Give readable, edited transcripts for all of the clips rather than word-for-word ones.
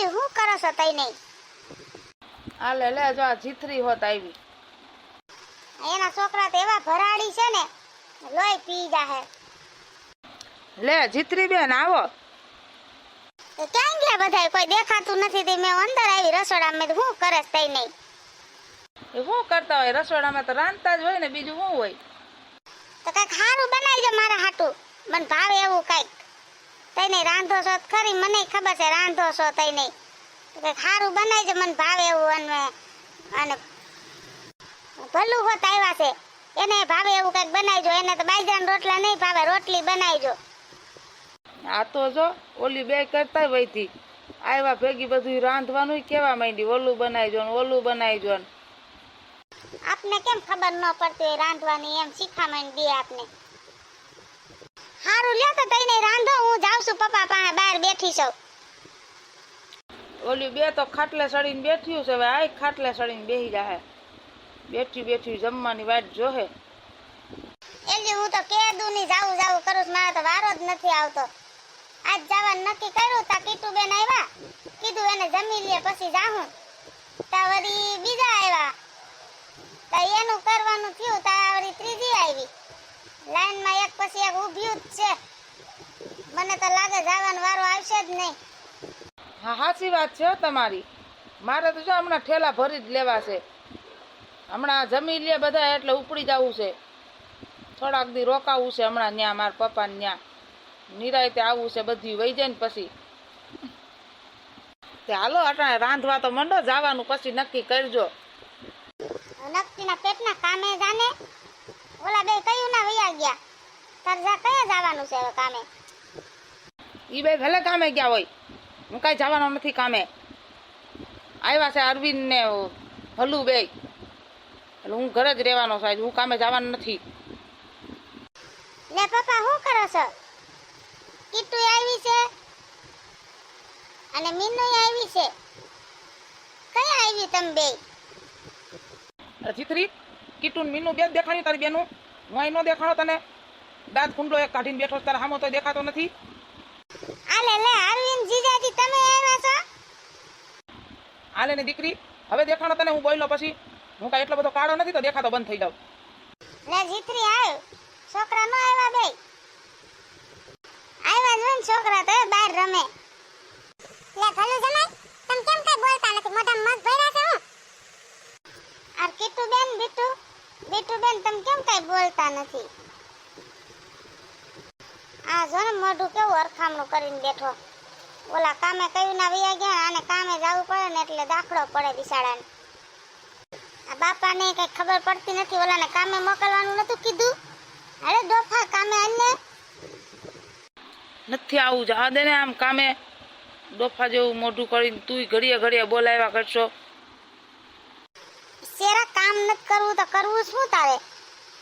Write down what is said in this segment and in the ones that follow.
બીજું શું કરો છો તઈ નહીં? આ લે જો આ જીથરી હોત આવી. એના છોકરા તો એવા ભરાડી છે ને લોહી પી જાહે. લે જીથરી બેન આવો. ક્યાં ગયા બધા? કોઈ દેખાતું નથી. તે મેં અંદર આવી રસોડામાં. મેં શું કરે તઈ નહીં? એ શું કરતા હોય રસોડામાં? તો રાંધતા જ હોય ને, બીજું શું હોય? તો કઈક સારું બનાવજો મારા હાટું. મને ભાવે એવું કઈક. તઈ નહીં રાંધો છો ખરી, મને ખબર છે રાંધો છો તઈ નહીં. કઈક સારું બનાવજો, મને ભાવે એવું. અને ભલું હોત આવ્યા છે એને ભાવે એવું કઈક બનાવજો. એને તો બાજરાના રોટલા નહીં ભાવે, રોટલી બનાવજો. આ તો જો ઓલી બે કરતા વહીથી આવ્યા ભેગી બધું રાંધવાનું કેવા માંડી. ઓલું બનાવજો ને ઓલું બનાવજો ને. આપને કેમ ખબર ન પડતી હોય રાંધવાની? એમ શીખામણ દે આપને. સારું લ્યો તો તઈ નહીં રાંધો. હું જાઉં છું પપ્પા પાસે, બહાર બેઠી છું. ઓલી બે તો ખાટલે સડીને બેઠ્યું છે. હવે આ ખાટલે સડીને બેસી જાહે. બેઠી જમવાની વાટ જોહે. એલી હું તો કેદુની જાવું કરું છું. મારો તો વારો જ નથી આવતો. આજ જવાનું નક્કી કર્યું તા કીટુબેન આવ્યા. કીધું એને જમી લે પછી જાહું. તા વળી બીજા આવ્યા. તા એનું કરવાનું થયું. તા વળી ત્રીજી આવી. લાઈનમાં એક પછી એક ઊભ્યું જ છે. મને તો લાગે જવાનો વારો આવશે જ નહીં. હા સાચી વાત છે તમારી. મારે તો જો હમણાં ઠેલા ભરી જ લેવા છે. હમણાં જમી લે બધા એટલે ઉપડી જવું છે. થોડાક દી રોકાવું છે હમણાં ન્યા મારા પપ્પાને ન્યા. નિરાયતે આવવું છે. બધું વહી જાય ને પછી તે હાલો અટાણે રાંધવા તો મંડો. જવાનું પછી નક્કી કરજો. નક્કીના પેટના કામે જાને. ઓલા બે કયું ના વયા ગયા. તાર જા કયા જવાનું છે હવે કામે? ઈ બે ભલે કામે ગયા હોય, હું કાંઈ જવાનો નથી કામે. આવ્યા છે અરવિંદ ને ભલું બે, એટલે હું ઘરે જ રહેવાનો છું. હું કામે જવાનું નથી. લે પપ્પા શું કરો છો? કીટુ આવી છે અને મીનુ આવી છે. કયા આવી તમે બે? જીતરી કીટુન મીનુ બે દેખાણી તારી બેનું. હું અહીં ન દેખાણો તને? દાંત કુંડલો એક કાઢીને બેઠો તારા સામો તો દેખાતો નથી. આલે લે અરવિંદ જીજાજી તમે આવ્યા છો? આલે ને દીકરી હવે દેખાણો તને? હું બોલ્યો પછી હું કાંઈ એટલો બધો કાળો નથી તો દેખાતો બંધ થઈ જાવ. લે જીતરી આવ. છોકરા નો આવ્યા બે? આવ્યા જ હોય ને છોકરા તો બહાર રમે. લે ભલું જમાઈ તમે કેમ કઈ બોલતા નથી? મોઢામાં મગ ભર્યા છે હું? આ કીટુ બેન બીટુ બેન તમે કેમ કઈ બોલતા નથી? આ જો ને મોઢું કેવું અરખામણું કરીને બેઠો. ઓલા કામે કયું ના વયા ગયા. આને કામે જવું પડે ને એટલે દાખલો પડે બિચારાને. આ બાપાને કઈ ખબર પડતી નથી. ઓલાને કામે મોકલવાનું નતું કીધું? અરે ડોફા કામે આને નથી આવું. જા દે ને આમ કામે. ડોફા જેવું મોઢું કરીને તુંય ઘડીએ બોલાવ્યા કરશો. શેરા કામ નથી કરવું તો કરવું શું તારે?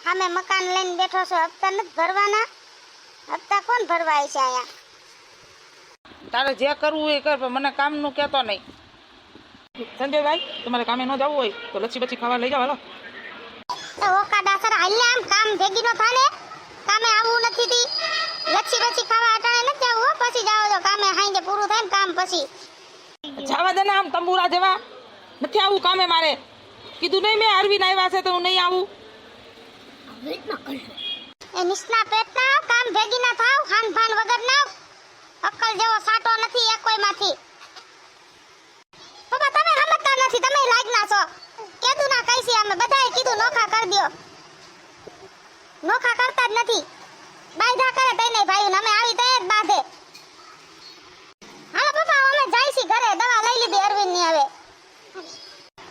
સામે મકાન લઈને બેઠો છો. હપ્તા નથી ભરવાના? હપ્તા કોણ ભરવાય છે અહીંયા? તારે જે કરવું એ કર, પણ મને કામનું કહેતો નહીં. સંજયભાઈ તમારે કામે ન જવું હોય તો લચ્છી બચ્છી ખાવા લઈ જાવ. હાલો તો ઓકાડા સર હાલે આમ કામ ભેગી નો થાને. કામે આવવું નથી તી. લચ્છી બચ્છી ખાવા અટાણે નથી જવું. પછી જાવ તો કામે હાઈને પૂરું થાય ને કામ પછી. જવા દે ને આમ તંબુરા જેવા. નથી આવું કામે મારે. કીધું નહીં મેં અરવિંદ આવ્યા છે તો હું નહીં આવું. એ નિષ્ણા પેટના કામ ભેગી ના થાવ. ખાન ભાન વગર ના. અક્કલ જેવો સાટો નથી એકોયમાંથી. પપ્પા તમે સમજતા નથી. તમે લાગના છો. કીધું ના કઈસી અમે બધાએ કીધું નોખા કરી દયો. નોખા કરતા જ નથી. બાંધા કરે તઈ નહીં ભાઈ. અમે આવી તઈ જ બાંધે. હાલો પપ્પા અમે જાઈસી ઘરે. દવા લઈ લીધી અરવિંદ ની હવે.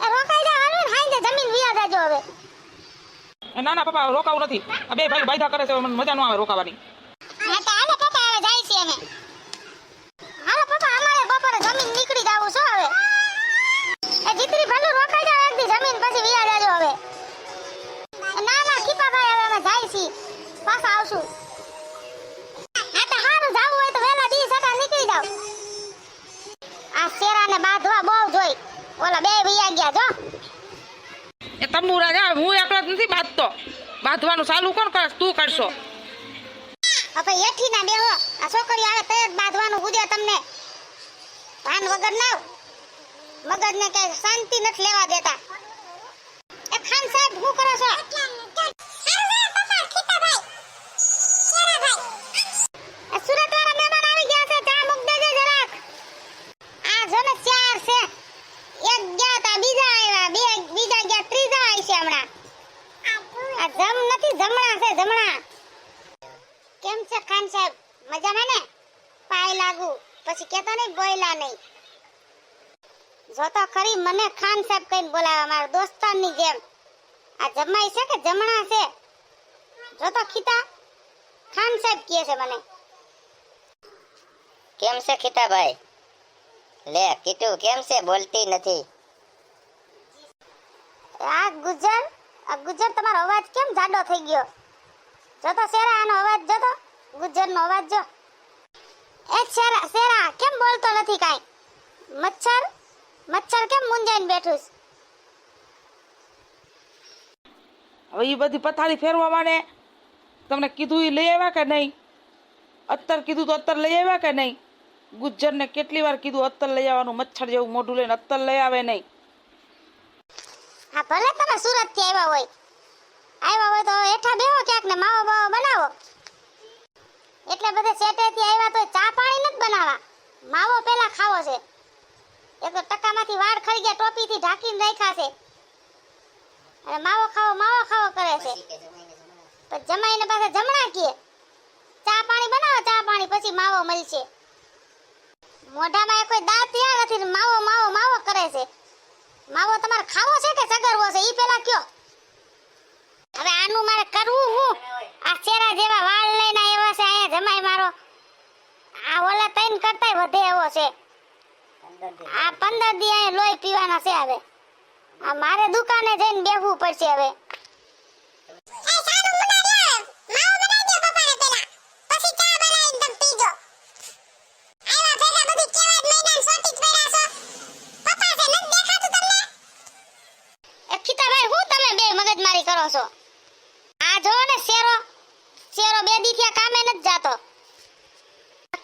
એ રોકાઈ જા અરવિંદ. હાઈજે જમીન વિયા જાજો હવે. ના પપ્પા રોકાવું નથી. આ બે ભાઈ બાયધા કરે છે. મને મજા ન આવે રોકાવાની. હા તો હાલો પપ્પા હવે જાઈસી અમે. હાલો પપ્પા અમારે બપોરે જમીન નીકળી જાવું છો હવે. એ જીતરી ભલું રોકાઈ જાવ એક દી જમીન પછી વિયા જાજો હવે. ના ખીપા ભાઈ હવે અમે જાઈસી. પાછા આવશું. હા તો હારું જાવું હોય તો વેલા દી સટા નીકળી જાવ. આ શેરાને બાંધવા બહુ જોઈ. ઓલા બે વિયા ગયા જો. એ તંબુરા જા. હું એકલો જ નથી બાંધતો. બાંધવાનું ચાલુ કોણ કરે? તું કરશો. હવે એઠી ના બેહો. આ છોકરી આવે તો જ બાંધવાનું ગુજે તમને. ભાન વગર ના મગજને કઈ શાંતિ નથી લેવા દેતા. એ ખાન સાહેબ શું કરો છો? એ સુરત વાળા મહેમાન આવી ગયા છે, ચા મૂક દેજે જરાક. આ જો ને ચાર છે, એક ગયા તા બીજા આવ્યા, બે બીજા ગયા ત્રીજા આવી છે હમણાં. આ જમ નથી, જમણા છે, જમણા. કેમ છે ખાન સાહેબ? મજામાં ને? પાય લાગુ પછી કેતા નહીં, બોયલા નહીં. જો તો ખરી મને ખાન સાહેબ કઈને બોલાવા, મારા દોસ્તારની જેમ. આ જમાઈ છે કે જમણા છે? જો તો ખીતા ખાન સાહેબ કહે છે મને. કેમ છે ખીતાભાઈ? લે કીટુ કેમ છે? બોલતી નથી. આ ગુજર તમારો અવાજ કેમ જાડો થઈ ગયો? જો તો શેરા આનો અવાજ, જો તો ગુજરનો અવાજ જો. એ શેરા કેમ બોલતો નથી કાઈ? મચ્છર કેમ મુંજાઈને બેઠું છે? હવે એ બધી પથારી ફેરવા માંડે. તમને કીધું એ લઈ આવ્યા કે નહીં? અત્તર કીધું તો અત્તર લઈ આવ્યા કે નહીં? ગુજ્જરને કેટલી વાર કીધું અત્તર લઈ આવવાનું, મચ્છર જેવું મોઢું લઈને અત્તર લઈ આવે નહીં. હા ભલે તમે સુરત થી આવ્યા હોય તો એઠા બેહો ક્યાંક ને માવો બાવો બનાવો. એટલે બધે સેટેથી આવ્યા તો ચા પાણી નથી બનાવવા, માવો પેલા ખાવો છે. એક તો ટકામાંથી વાળ ખરી ગયા, ટોપીથી ઢાંકીને રાખ્યા છે, અને માવો ખાવો કરે છે. તો જમાઈને પાસે જમણા કીએ ચા પાણી બનાવો, ચા પાણી પછી માવો મળશે. મોઢામાં કોઈ દાંત યા નથી, માવો કરે છે. માવો તમારે ખાવો છે કે સગરવો છે ઈ પેલા કયો. હવે આનું મારે કરવું હું? આ ચેરા જેવા વાળ લઈને આવ્યા છે અહીંયા જમાઈ મારો. આ ઓલા તૈન કરતાય વધે એવો છે. આ 15 દી અહીંયા લોહી પીવાના છે. હવે આ મારે દુકાને જઈને બેહવું પડશે હવે. મગજમારી કરો છો? આ જો ને શેરો બે દી થયા કામે નથી જાતો.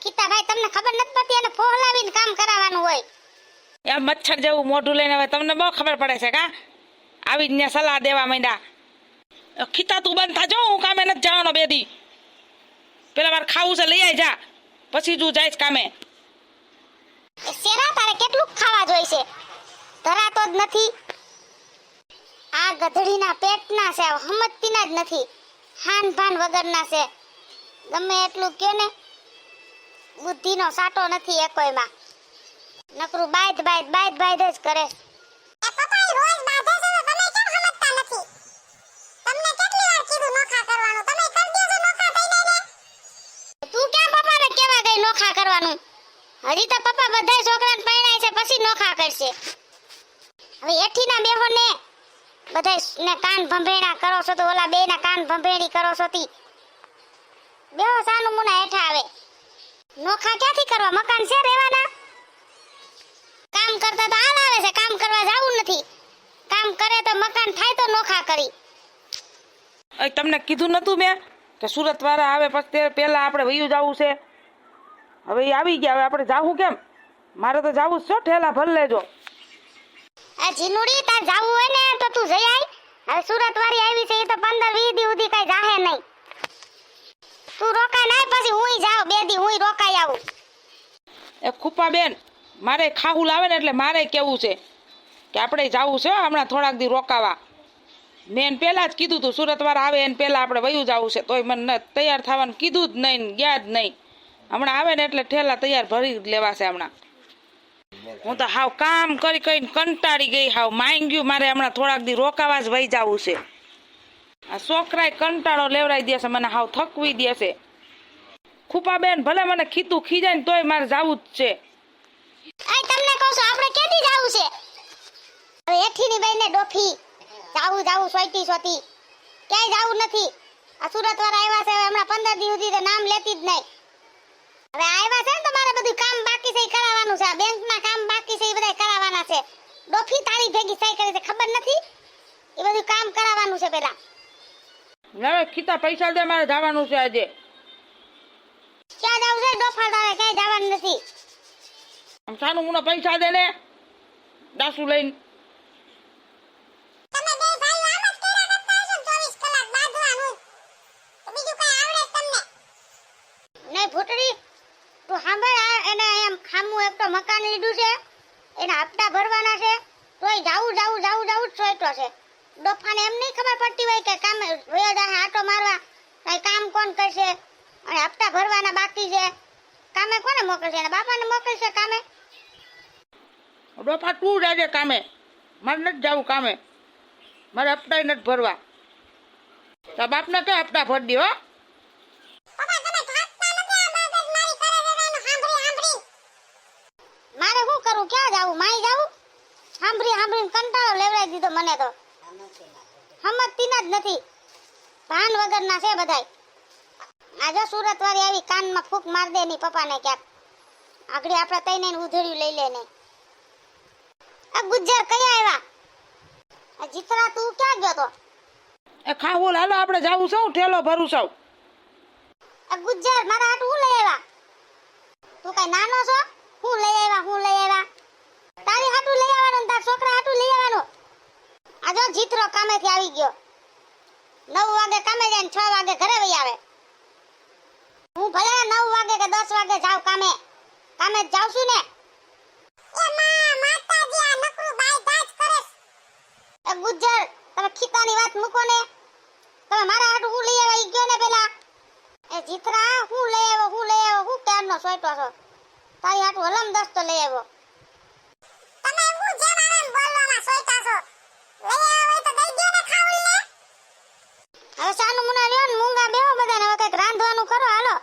કીતાભાઈ તમને ખબર નથી પડતી, અને ફોહલાવીને કામ કરાવવાનું હોય. એ મચ્છર જેવું મોઢું લઈને હવે તમને બહુ ખબર પડે છે કા? આવીને સલાહ દેવા માંડ્યા. ખીતા તું બંધ થાજો, હું કામે નથી જવાનો 2 દી. પેલા મારે ખાવું છે, લઈ આવી જા, પછી તું જઈશ કામે. શેરા તારે કેટલું ખાવા જોઈશે? ધરાતો જ નથી. આ ગધડીના પેટના છે, હમતતીના જ નથી, હાન ભાન વગરના છે. ગમે એટલું કયો ને, બુદ્ધિનો સાટો નથી એકોયમાં. નકરું બાઈદ જ કરે. તું ક્યાં પપ્પાને કેવા ગઈ નોખા કરવાનું? હજી તો પપ્પા બધાય છોકરાને પરણાય છે, પછી નોખા કરશે. હવે એઠીના બેહો ને બધાય ને કાન ભંભેણા કરો છો, તો ઓલા બેયના કાન ભંભેણી કરો છો તી બેહો સાનું મુના હેઠા. આવે નોખા ક્યાંથી કરવા? મકાન છે રહેવાના? કામ કરતા તો હાલ આવે છે, કામ કરવા જાવું નથી. કામ કરે તો મકાન થાય તો નોખા કરી. તમને કીધું નતું મેં કે સુરત વાળા આવે પછી પેલા આપણે વયું જવું છે? હવે એ આવી ગયા, હવે આપણે જાવું કેમ? મારે તો જાવું જ છો, ઠેલા ભર લેજો. આ જીનુડી તાર જાવું હોય ને તો તું જઈ આય. હવે સુરત વાળી આવી છે, એ તો 15-20 દી સુધી કઈ જાહે નહીં. તું રોકાય નાય, પછી હુંય જાવ 2 દી, હુંય રોકાઈ આવું. એ ખુપ્પા બેન, મારે ખાહુલ આવે ને એટલે મારે કેવું છે કે આપણે જાવું છે હમણાં થોડાક દી રોકાવા. મેં પહેલાં જ કીધું હતું સુરત વાળા આવે એને પહેલાં આપણે વયું જવું છે, તોય મને તૈયાર થવાનું કીધું જ નહીં, ગયા જ નહીં. હમણાં આવે ને એટલે ઠેલા તૈયાર ભરી લેવા છે હમણાં. હું તો હાવ કામ કરી કરીને કંટાળી ગઈ, હાવ માઈ ગયું. મારે હમણાં થોડાક દી રોકાવા જ વહી જવું છે. આ છોકરાએ કંટાળો લેવડાવી દે છે, મને હાવ થકવી દે છે. ખુપા બેન ભલે મને ખીતું ખીજાય ને તોય મારે જાવું જ છે. આ તમને કહું છું આપણે કેદી જાવું છે? હવે એઠીની બેને ડોફી જાવું સોતી ક્યાંય જાવું નથી. આ સુરત વાળા આવ્યા છે, હવે હમણાં 15 દી સુધી તો નામ લેતી જ નહીં. હવે આવ્યા છે ને, તમારે બધું કામ બાકી છે એ કરાવવાનું છે. આ બેંકના કામ બાકી છે એ બધા કરાવવાના છે. ડોફી તાળી ભેગી સહી કરી છે, ખબર નથી? એ બધું કામ કરાવવાનું છે પેલા. હવે ખીતા પૈસા દે, મારે જવાનું છે આજે. ક્યાં જાવું છે ડોફા? તારે ક્યાંય જવાનું નથી. આમ સાનું મુના પૈસા દે ને દાસુ લઈને. તમે બે ભાઈઓ આમ જ કર્યા કરતા હશો ને 24 કલાક બાંધવાનું. તો બીજું કઈ આવડે છે તમને? નહીં ભૂતડી, તું સાંભળ, આ એને એમ ખામું એક તો મકાન લીધું છે, એના હપ્તા ભરવાના છે, તોય જાવું જ સોઈતો છે. ડોફાને એમ નહીં ખબર પડતી હોય કે કામે વયો જાય આટો મારવા, કઈ કામ કોણ કરશે, અને હપ્તા ભરવાના બાકી છે. કામે કોને મોકલશે? એના બાપાને મોકલશે કામે? ડોફા તું જાજે કામે, મારે નથી જવું કામે, મારે હપ્તા નથી ભરવા. તારા બાપને કે હપ્તા ભરી દે હો. મારે શું કરું, ક્યાં જાવું, માઈ જાવું? સાંભળીને કંટાળો લેવડાવી દીધો મને તો. સમજતી જ નથી, ભાન વગરના છે બધાય. આ જો સુરત વાળી આવી કાનમાં ફૂંક માર દે ની પપ્પાને ક્યાંક, આગળ આપણે તઈને ઉધેડ્યું લઈ લે ને. આ ગુજ્જર કયા આવ્યા? આ જીતરા તું ક્યાં ગયો તો? એ ખાવું હાલો આપણે જાવું છું, ઠેલો ભરું છું. આ ગુજ્જર મારા હાટુ હું લઈ આવ્યા? તું કઈ નાનો છો? હું લઈ આવ્યા? તારી હાટુ લઈ આવવાનું, તાર છોકરા હાટુ લઈ આવવાનું. આ જો જીતરો કામેથી આવી ગયો, 9 વાગે કામે જાય ને 6 વાગે ઘરે વઈ આવે. હું ભલે 9 વાગે કે 10 વાગે જાવ કામે જ જાવ છું ને. એ માં માતાજી આ નકરું બાઈ દાજ કરે. એ ગુજ્જર, તમે ખીતાની વાત મૂકો ને, તમે મારા હાટુ હું લઈ આવ્યા ઈ ગયો ને પેલા. એ જીતરા હું લઈ આવ્યો હું ક્યારનો સોઈટો છો? તારી હાટુ હલમ દસ્તો લઈ આવ્યો. તમે હું જેમ આવે એમ બોલવામાં સોઈટા છો. લઈ આવ્યો તો દઈ દે ને ખાવું લે. હવે સાનું મુના લ્યો ને મૂંગા બેહો બધાને, હવે કઈક રાંધવાનું કરો હાલો,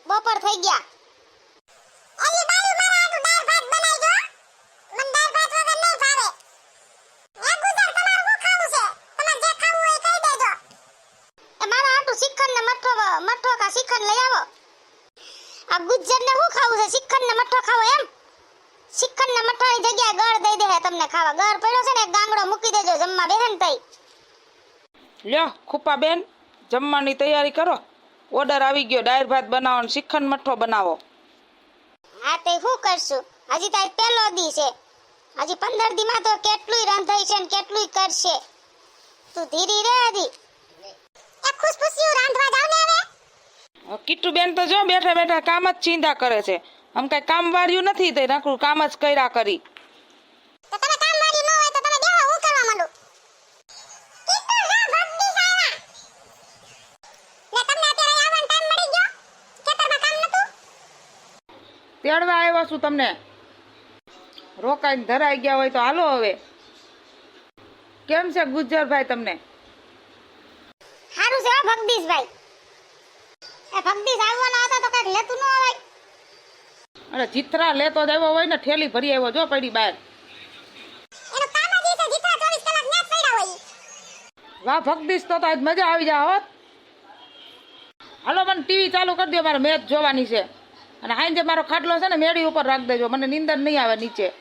બપોર થઈ ગયા. એલી બાઈ મારા હાટુ દાળ ભાત બનાવજો, મને દાળ ભાત વગર નહીં ભાવે. એ ગુજર તમારે શું ખાવું છે? તમારે જે ખાવું હોય કહી દેજો. એ મારા હાટુ શ્રીખંડ ને મઠ્ઠો કા શ્રીખંડ લઈ આવો. આ ગુજ્જર ને શું ખાવું છે? શ્રીખંડ ને મઠ્ઠો ખાવો એમ? શ્રીખંડ ને મઠ્ઠાની જગ્યાએ ગળ દઈ દે તમને ખાવા. ગળ પડ્યો છે ને એક ગાંગડો મૂકી દેજો જમવા બેહે ને તઈ. લ્યો ખુપ્પા બેન, જમવાની તૈયારી કરો. ઓર્ડર આવી ગયો, દાળ ભાત બનાવો ને શ્રીખંડ મઠ્ઠો બનાવો. હા તે શું કરશું, હજી તાર પહેલો દી છે, હજી 15 દી માં તો કેટલુંય રાંધાય છે ને કેટલુંય કરશે. તું ધીરી રે હજી. એ ખુશખુશીઓ રાંધવા જાવ ને હવે. કીટુ બેન તો જો બેઠા બેઠા કામ જ ચીંધા કરે છે. આમ કઈ કામ વાળ્યું નથી, તે નકરું કામ જ કર્યા કરી. તો તમે કામ વાળી ન હોય તો તમે બેહો, હું કરવા માંડું. કીટુ જા ભગદી સારા. ને તમને અત્યારે આવવાનો ટાઈમ મળી ગયો? ખેતરમાં કામ નતું? તેડવા આવ્યો છું તમને. રોકાઈને ધરાઈ ગયા હોય તો હાલો હવે. કેમ છે ગુજ્જરભાઈ તમને? હારું છે હો ભગદીશભાઈ. એ ભગદીશ આવવાનો હતો તો કઈક લેતું ન આવાય. અરે જીતરા લેતો જ આવ્યો હોય ને, ઠેલી ભરી આવ્યો જો પડી બહાર. એનું કામ જ ઈ છે, જીતરા 24 કલાક ન્યા જ પડ્યા હોય. વાહ ભગદીશ, તો આજ મજા આવી જા હોત. હાલો મને ટીવી ચાલુ કરી દો, મારે મેચ જોવાની છે. અને હાઈ જે મારો ખાટલો છે ને મેળી ઉપર રાખી દેજો, મને નીંદર નહીં આવે નીચે.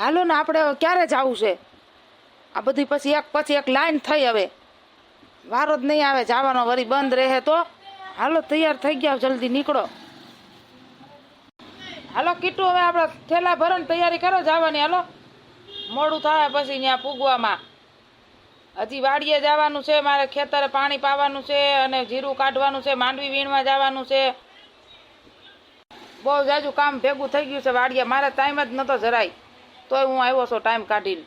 હાલો ને આપણે હવે ક્યારે જવું છે? આ બધી પછી એક લાઈન થઈ, હવે વારો જ નહીં આવે જવાનો, વળી બંધ રહે તો. હાલો તૈયાર થઈ ગયા, જલ્દી નીકળો. હાલો કીટુ, હવે આપણે થેલા ભરણ તૈયારી કરો જવાની. હાલો મોડું થાય પછી ત્યાં પૂગવામાં. હજી વાડીએ જવાનું છે, મારે ખેતરે પાણી પાવાનું છે, અને જીરું કાઢવાનું છે, માંડવી વીણવા જવાનું છે. બહુ જાજુ કામ ભેગું થઈ ગયું છે વાડીએ. મારે ટાઈમ જ નતો જરાય, તોય હું આવ્યો છું ટાઈમ કાઢીને.